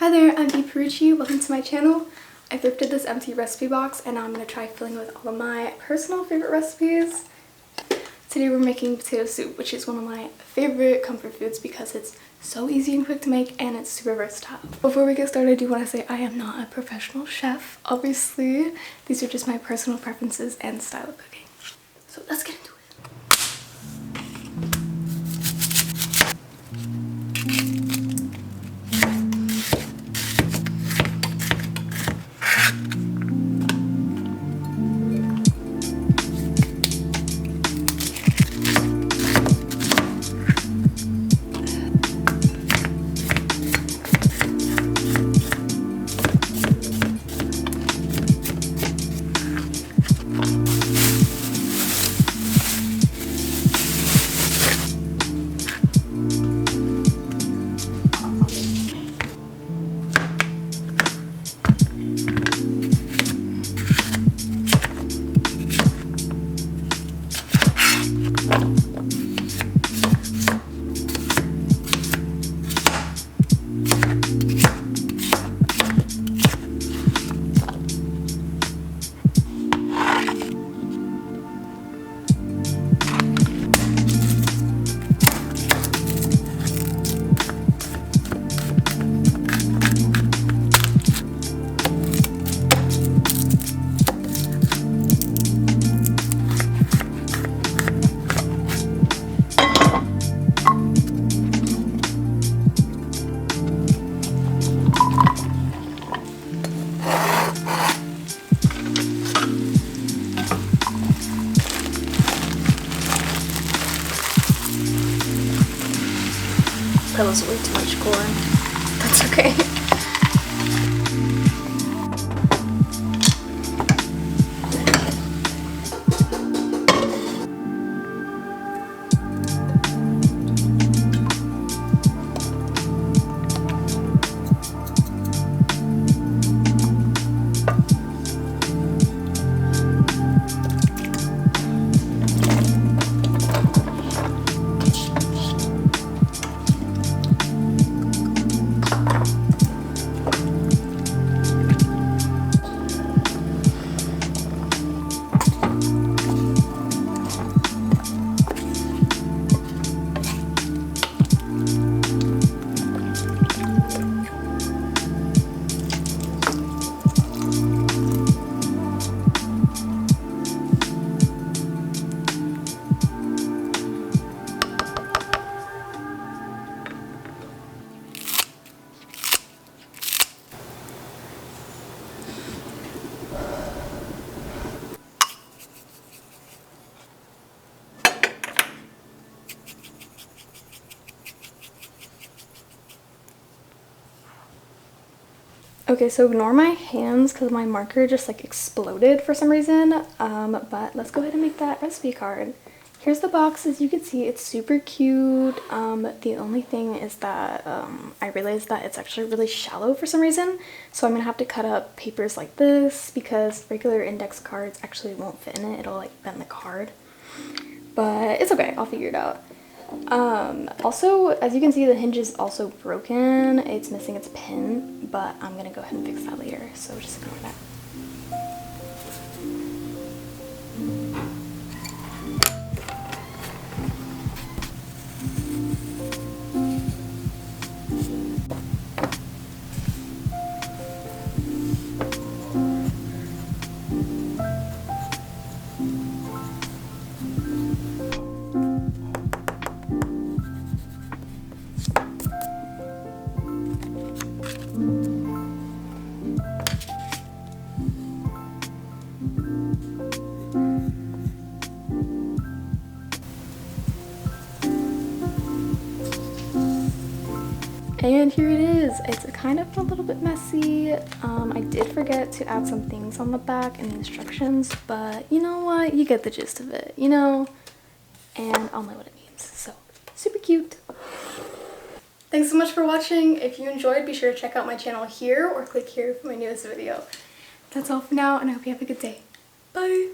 Hi there, I'm Leavv. Welcome to my channel. I thrifted this empty recipe box and now I'm going to try filling it with all of my personal favorite recipes. Today we're making potato soup, which is one of my favorite comfort foods because it's so easy and quick to make and it's super versatile. Before we get started, I do want to say I am not a professional chef, obviously. These are just my personal preferences and style of cooking. So let's get into it. That was way too much corn. That's okay. Okay, so ignore my hands because my marker just like exploded for some reason, but let's go ahead and make that recipe card. Here's the box. As you can see, it's super cute. The only thing is that I realized that it's actually really shallow for some reason, so I'm gonna have to cut up papers like this because regular index cards actually won't fit in it. It'll like bend the card, but it's okay, I'll figure it out. Also, as you can see, the hinge is also broken. It's missing its pin, but I'm gonna go ahead and fix that later, so just ignore that. And here it is. It's kind of a little bit messy. I did forget to add some things on the back in the instructions, but you know what? You get the gist of it, you know? And I'll know what it means. So, super cute. Thanks so much for watching. If you enjoyed, be sure to check out my channel here or click here for my newest video. That's all for now, and I hope you have a good day. Bye!